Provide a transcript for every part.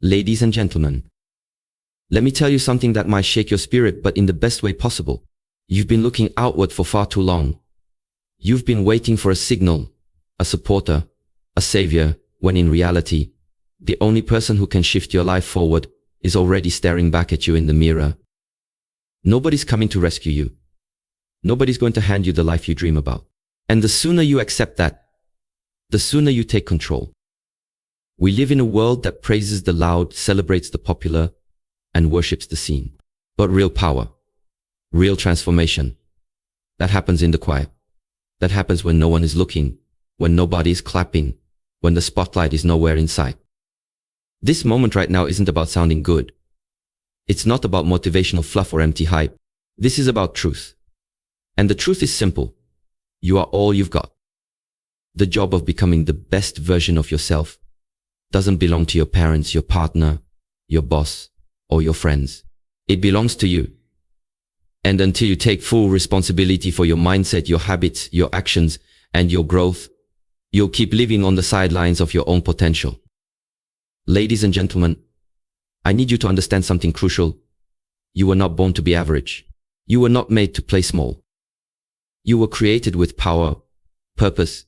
Ladies and gentlemen, let me tell you something that might shake your spirit, but in the best way possible. You've been looking outward for far too long. You've been waiting for a signal, a supporter, a savior, when in reality, the only person who can shift your life forward is already staring back at you in the mirror. Nobody's coming to rescue you. Nobody's going to hand you the life you dream about. And the sooner you accept that, the sooner you take control. We live in a world that praises the loud, celebrates the popular, and worships the seen. But real power, real transformation, that happens in the quiet. That happens when no one is looking, when nobody is clapping, when the spotlight is nowhere in sight. This moment right now isn't about sounding good. It's not about motivational fluff or empty hype. This is about truth. And the truth is simple. You are all you've got. The job of becoming the best version of yourself doesn't belong to your parents, your partner, your boss, or your friends. It belongs to you. And until you take full responsibility for your mindset, your habits, your actions, and your growth, you'll keep living on the sidelines of your own potential. Ladies and gentlemen, I need you to understand something crucial. You were not born to be average. You were not made to play small. You were created with power, purpose,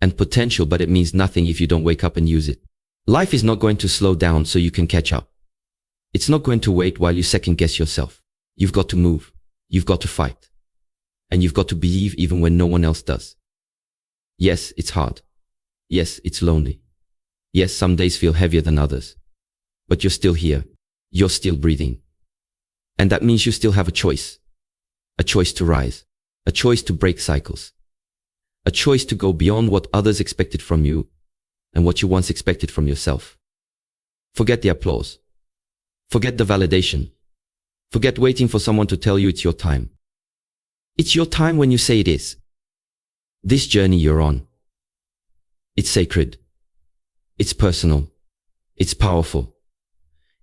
and potential, but it means nothing if you don't wake up and use it. Life is not going to slow down so you can catch up. It's not going to wait while you second guess yourself. You've got to move. You've got to fight. And you've got to believe even when no one else does. Yes, it's hard. Yes, it's lonely. Yes, some days feel heavier than others. But you're still here. You're still breathing. And that means you still have a choice. A choice to rise. A choice to break cycles. A choice to go beyond what others expected from you and what you once expected from yourself. Forget the applause. Forget the validation. Forget waiting for someone to tell you it's your time. It's your time when you say it is. This journey you're on, it's sacred. It's personal. It's powerful.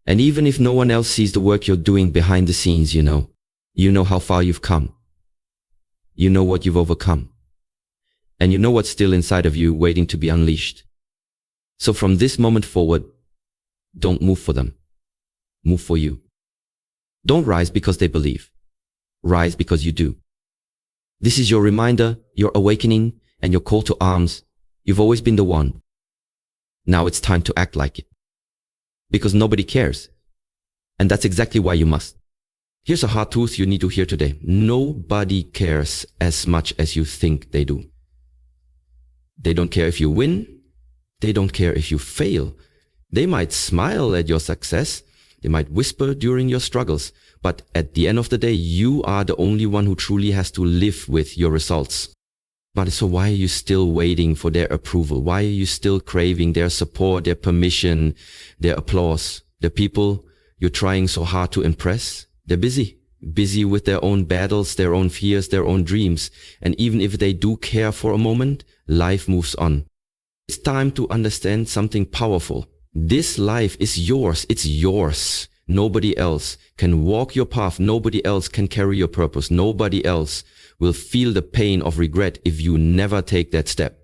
And even if no one else sees the work you're doing behind the scenes, you know how far you've come. You know what you've overcome. And you know what's still inside of you waiting to be unleashed. So from this moment forward, don't move for them. Move for you. Don't rise because they believe. Rise because you do. This is your reminder, your awakening, and your call to arms. You've always been the one. Now it's time to act like it. Because nobody cares. And that's exactly why you must. Here's a hard truth you need to hear today. Nobody cares as much as you think they do. They don't care if you win. They don't care if you fail. They might smile at your success. They might whisper during your struggles. But at the end of the day, you are the only one who truly has to live with your results. But so why are you still waiting for their approval? Why are you still craving their support, their permission, their applause? The people you're trying so hard to impress, they're busy with their own battles, their own fears, their own dreams. And even if they do care for a moment, life moves on. It's time to understand something powerful. This life is yours. It's yours. Nobody else can walk your path. Nobody else can carry your purpose. Nobody else will feel the pain of regret if you never take that step.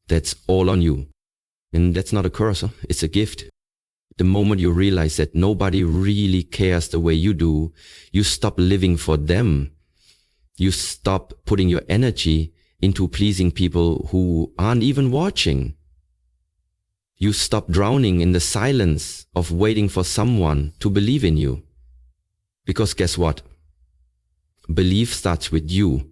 That's all on you. And that's not a curse, huh? It's a gift. The moment you realize that nobody really cares the way you do, you stop living for them. You stop putting your energy into pleasing people who aren't even watching. You stop drowning in the silence of waiting for someone to believe in you. Because guess what? Belief starts with you.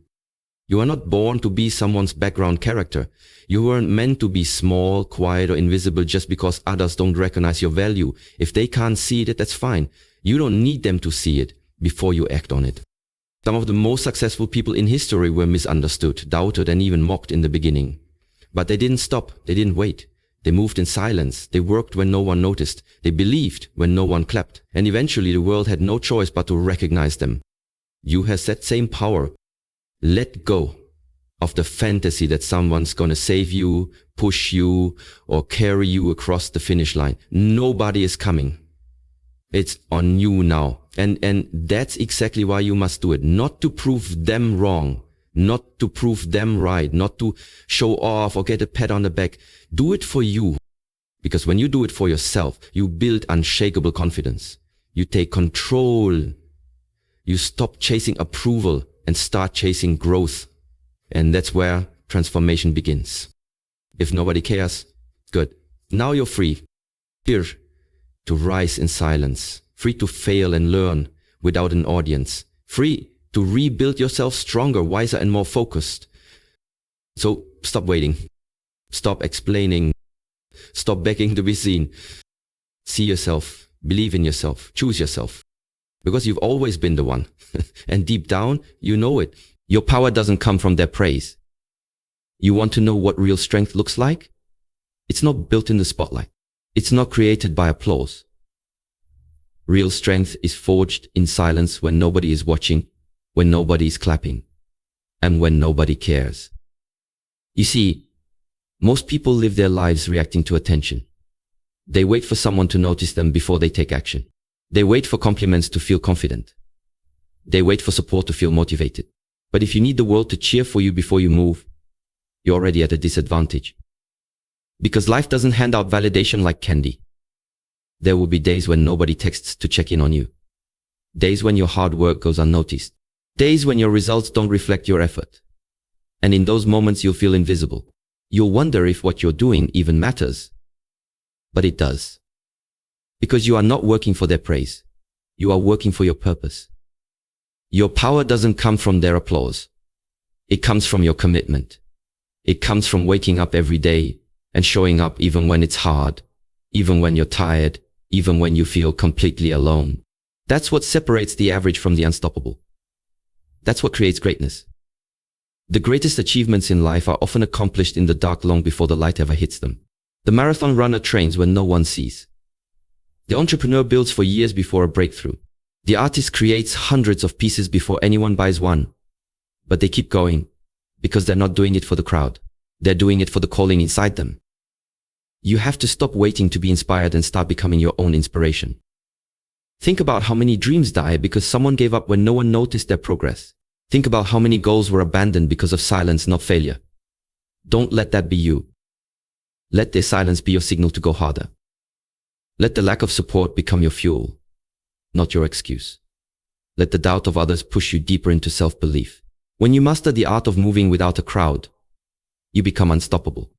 You are not born to be someone's background character. You weren't meant to be small, quiet, or invisible just because others don't recognize your value. If they can't see it, that's fine. You don't need them to see it before you act on it. Some of the most successful people in history were misunderstood, doubted, and even mocked in the beginning. But they didn't stop. They didn't wait. They moved in silence. They worked when no one noticed. They believed when no one clapped. And eventually the world had no choice but to recognize them. You have that same power. Let go of the fantasy that someone's gonna save you, push you, or carry you across the finish line. Nobody is coming. It's on you now. And that's exactly why you must do it. Not to prove them wrong. Not to prove them right. Not to show off or get a pat on the back. Do it for you. Because when you do it for yourself, you build unshakable confidence. You take control. You stop chasing approval and start chasing growth. And that's where transformation begins. If nobody cares, good. Now you're free. Here to rise in silence. Free to fail and learn without an audience. Free to rebuild yourself stronger, wiser, and more focused. So stop waiting. Stop explaining. Stop begging to be seen. See yourself. Believe in yourself. Choose yourself. Because you've always been the one. And deep down, you know it. Your power doesn't come from their praise. You want to know what real strength looks like? It's not built in the spotlight. It's not created by applause. Real strength is forged in silence when nobody is watching, when nobody is clapping, and when nobody cares. You see, most people live their lives reacting to attention. They wait for someone to notice them before they take action. They wait for compliments to feel confident. They wait for support to feel motivated. But if you need the world to cheer for you before you move, you're already at a disadvantage. Because life doesn't hand out validation like candy. There will be days when nobody texts to check in on you. Days when your hard work goes unnoticed. Days when your results don't reflect your effort. And in those moments you'll feel invisible. You'll wonder if what you're doing even matters. But it does. Because you are not working for their praise. You are working for your purpose. Your power doesn't come from their applause. It comes from your commitment. It comes from waking up every day and showing up even when it's hard, even when you're tired, even when you feel completely alone. That's what separates the average from the unstoppable. That's what creates greatness. The greatest achievements in life are often accomplished in the dark long before the light ever hits them. The marathon runner trains when no one sees. The entrepreneur builds for years before a breakthrough. The artist creates hundreds of pieces before anyone buys one. But they keep going because they're not doing it for the crowd. They're doing it for the calling inside them. You have to stop waiting to be inspired and start becoming your own inspiration. Think about how many dreams die because someone gave up when no one noticed their progress. Think about how many goals were abandoned because of silence, not failure. Don't let that be you. Let their silence be your signal to go harder. Let the lack of support become your fuel, not your excuse. Let the doubt of others push you deeper into self-belief. When you master the art of moving without a crowd, you become unstoppable.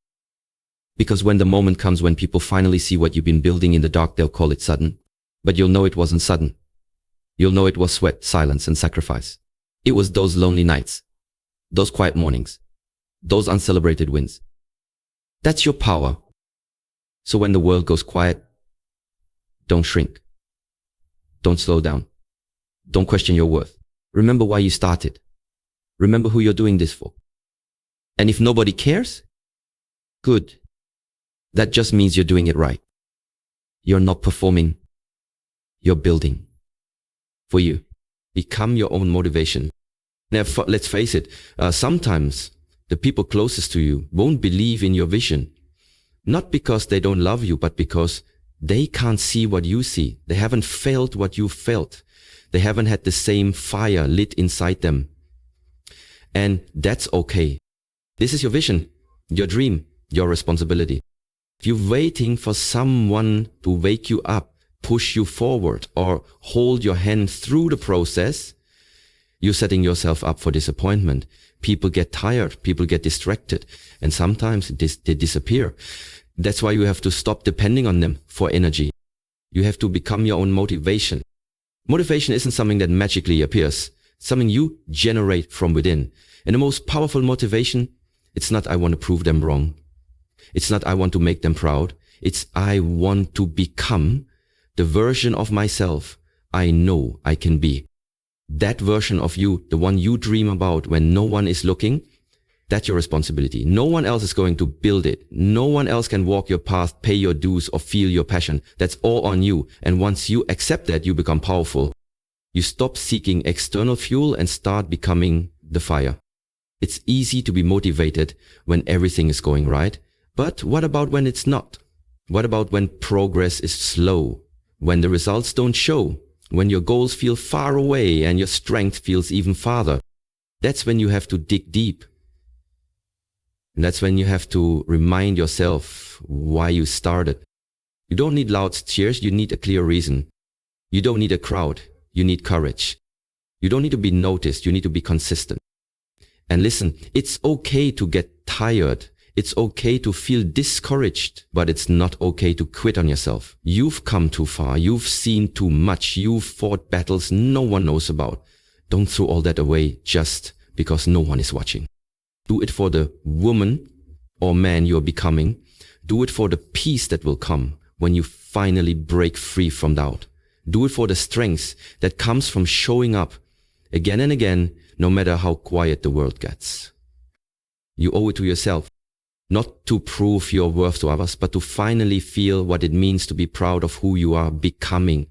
Because when the moment comes when people finally see what you've been building in the dark, they'll call it sudden. But you'll know it wasn't sudden. You'll know it was sweat, silence, and sacrifice. It was those lonely nights, those quiet mornings, those uncelebrated wins. That's your power. So when the world goes quiet, don't shrink. Don't slow down. Don't question your worth. Remember why you started. Remember who you're doing this for. And if nobody cares, good. That just means you're doing it right. You're not performing. You're building. For you. Become your own motivation. Now, let's face it, sometimes the people closest to you won't believe in your vision. Not because they don't love you, but because they can't see what you see. They haven't felt what you felt. They haven't had the same fire lit inside them. And that's okay. This is your vision, your dream, your responsibility. If you're waiting for someone to wake you up, push you forward, or hold your hand through the process, you're setting yourself up for disappointment. People get tired, people get distracted, and sometimes they disappear. That's why you have to stop depending on them for energy. You have to become your own motivation. Motivation isn't something that magically appears. It's something you generate from within. And the most powerful motivation, it's not I want to prove them wrong. It's not I want to make them proud. It's I want to become the version of myself I know I can be. That version of you, the one you dream about when no one is looking, that's your responsibility. No one else is going to build it. No one else can walk your path, pay your dues, or feel your passion. That's all on you. And once you accept that, you become powerful. You stop seeking external fuel and start becoming the fire. It's easy to be motivated when everything is going right. But what about when it's not? What about when progress is slow? When the results don't show? When your goals feel far away and your strength feels even farther? That's when you have to dig deep. And that's when you have to remind yourself why you started. You don't need loud cheers, you need a clear reason. You don't need a crowd, you need courage. You don't need to be noticed, you need to be consistent. And listen, it's okay to get tired. It's okay to feel discouraged, but it's not okay to quit on yourself. You've come too far. You've seen too much. You've fought battles no one knows about. Don't throw all that away just because no one is watching. Do it for the woman or man you're becoming. Do it for the peace that will come when you finally break free from doubt. Do it for the strength that comes from showing up again and again, no matter how quiet the world gets. You owe it to yourself, not to prove your worth to others, but to finally feel what it means to be proud of who you are becoming.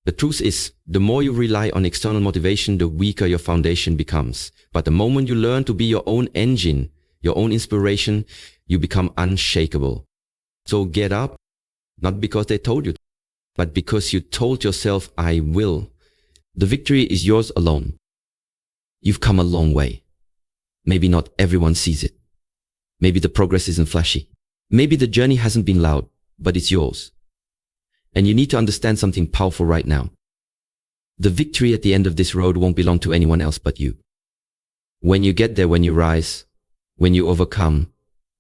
The truth is, the more you rely on external motivation, the weaker your foundation becomes. But the moment you learn to be your own engine, your own inspiration, you become unshakable. So get up, not because they told you, but because you told yourself, I will. The victory is yours alone. You've come a long way. Maybe not everyone sees it. Maybe the progress isn't flashy. Maybe the journey hasn't been loud, but it's yours. And you need to understand something powerful right now. The victory at the end of this road won't belong to anyone else but you. When you get there, when you rise, when you overcome,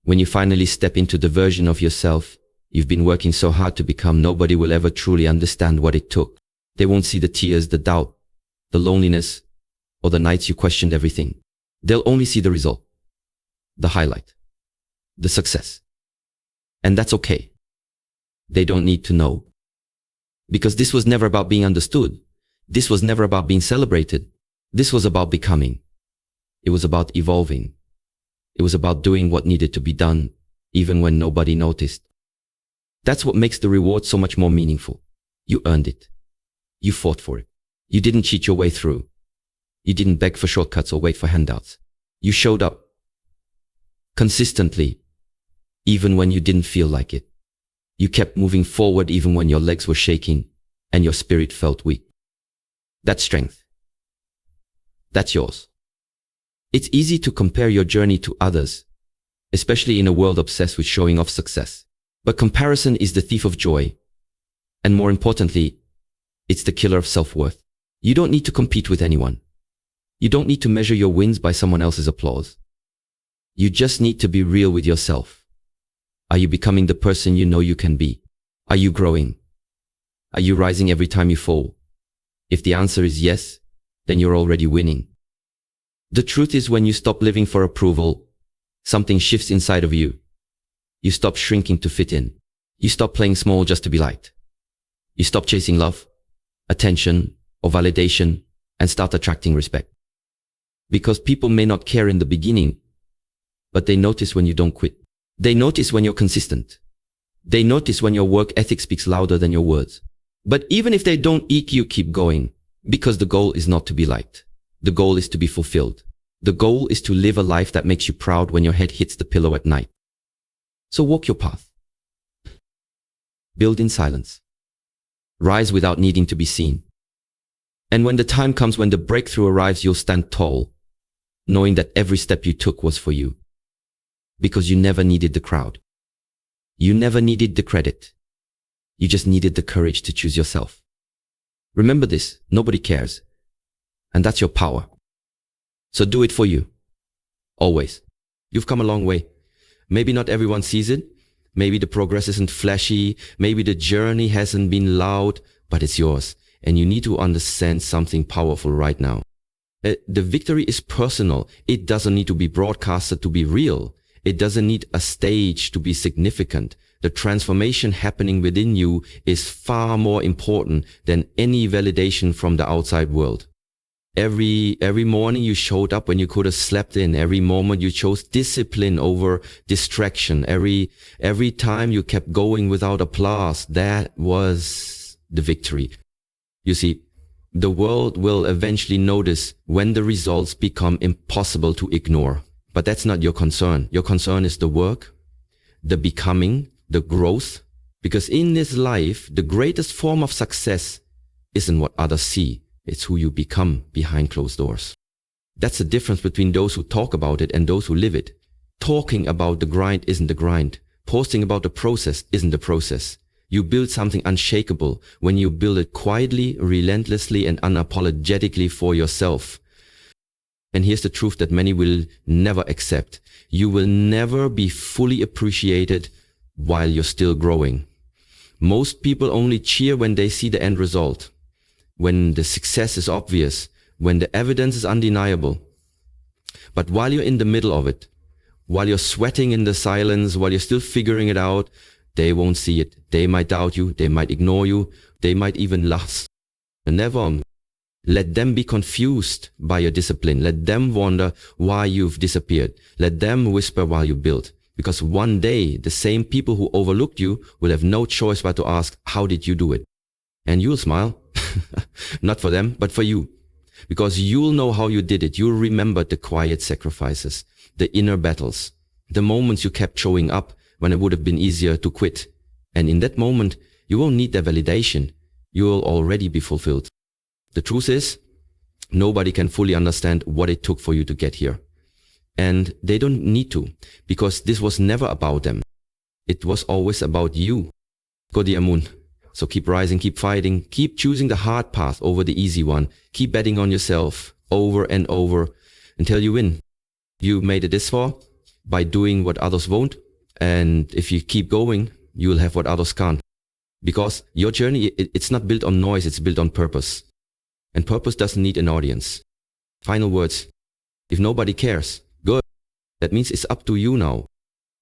when you finally step into the version of yourself you've been working so hard to become, nobody will ever truly understand what it took. They won't see the tears, the doubt, the loneliness, or the nights you questioned everything. They'll only see the result, the highlight, the success. And that's okay. They don't need to know. Because this was never about being understood. This was never about being celebrated. This was about becoming. It was about evolving. It was about doing what needed to be done, even when nobody noticed. That's what makes the reward so much more meaningful. You earned it. You fought for it. You didn't cheat your way through. You didn't beg for shortcuts or wait for handouts. You showed up consistently, even when you didn't feel like it. You kept moving forward even when your legs were shaking and your spirit felt weak. That's strength. That's yours. It's easy to compare your journey to others, especially in a world obsessed with showing off success. But comparison is the thief of joy. And more importantly, it's the killer of self-worth. You don't need to compete with anyone. You don't need to measure your wins by someone else's applause. You just need to be real with yourself. Are you becoming the person you know you can be? Are you growing? Are you rising every time you fall? If the answer is yes, then you're already winning. The truth is, when you stop living for approval, something shifts inside of you. You stop shrinking to fit in. You stop playing small just to be liked. You stop chasing love, attention, or validation, and start attracting respect. Because people may not care in the beginning, but they notice when you don't quit. They notice when you're consistent. They notice when your work ethic speaks louder than your words. But even if they don't EQ, keep going, because the goal is not to be liked. The goal is to be fulfilled. The goal is to live a life that makes you proud when your head hits the pillow at night. So walk your path. Build in silence. Rise without needing to be seen. And when the time comes, when the breakthrough arrives, you'll stand tall, knowing that every step you took was for you. Because you never needed the crowd. You never needed the credit. You just needed the courage to choose yourself. Remember this, nobody cares. And that's your power. So do it for you. Always. You've come a long way. Maybe not everyone sees it. Maybe the progress isn't flashy. Maybe the journey hasn't been loud, but it's yours. And you need to understand something powerful right now. The victory is personal. It doesn't need to be broadcasted to be real. It doesn't need a stage to be significant. The transformation happening within you is far more important than any validation from the outside world. Every morning you showed up when you could have slept in. Every moment you chose discipline over distraction. Every time you kept going without applause. That was the victory. You see, the world will eventually notice when the results become impossible to ignore. But that's not your concern. Your concern is the work, the becoming, the growth. Because in this life, the greatest form of success isn't what others see. It's who you become behind closed doors. That's the difference between those who talk about it and those who live it. Talking about the grind isn't the grind. Posting about the process isn't the process. You build something unshakable when you build it quietly, relentlessly, and unapologetically for yourself. And here's the truth that many will never accept. You will never be fully appreciated while you're still growing. Most people only cheer when they see the end result, when the success is obvious, when the evidence is undeniable. But while you're in the middle of it, while you're sweating in the silence, while you're still figuring it out, they won't see it. They might doubt you, they might ignore you, they might even laugh. And never let them be confused by your discipline. Let them wonder why you've disappeared. Let them whisper while you build. Because one day, the same people who overlooked you will have no choice but to ask, how did you do it? And you'll smile. Not for them, but for you. Because you'll know how you did it. You'll remember the quiet sacrifices, the inner battles, the moments you kept showing up when it would have been easier to quit. And in that moment, you won't need their validation. You will already be fulfilled. The truth is, nobody can fully understand what it took for you to get here. And they don't need to, because this was never about them. It was always about you. Kodiamun. So keep rising, keep fighting, keep choosing the hard path over the easy one. Keep betting on yourself over and over until you win. You made it this far by doing what others won't. And if you keep going, you will have what others can't. Because your journey, it's not built on noise, it's built on purpose. And purpose doesn't need an audience. Final words. If nobody cares, good. That means it's up to you now.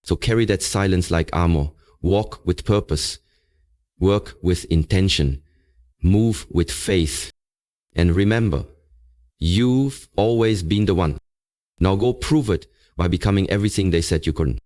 So carry that silence like armor. Walk with purpose. Work with intention. Move with faith. And remember, you've always been the one. Now go prove it by becoming everything they said you couldn't.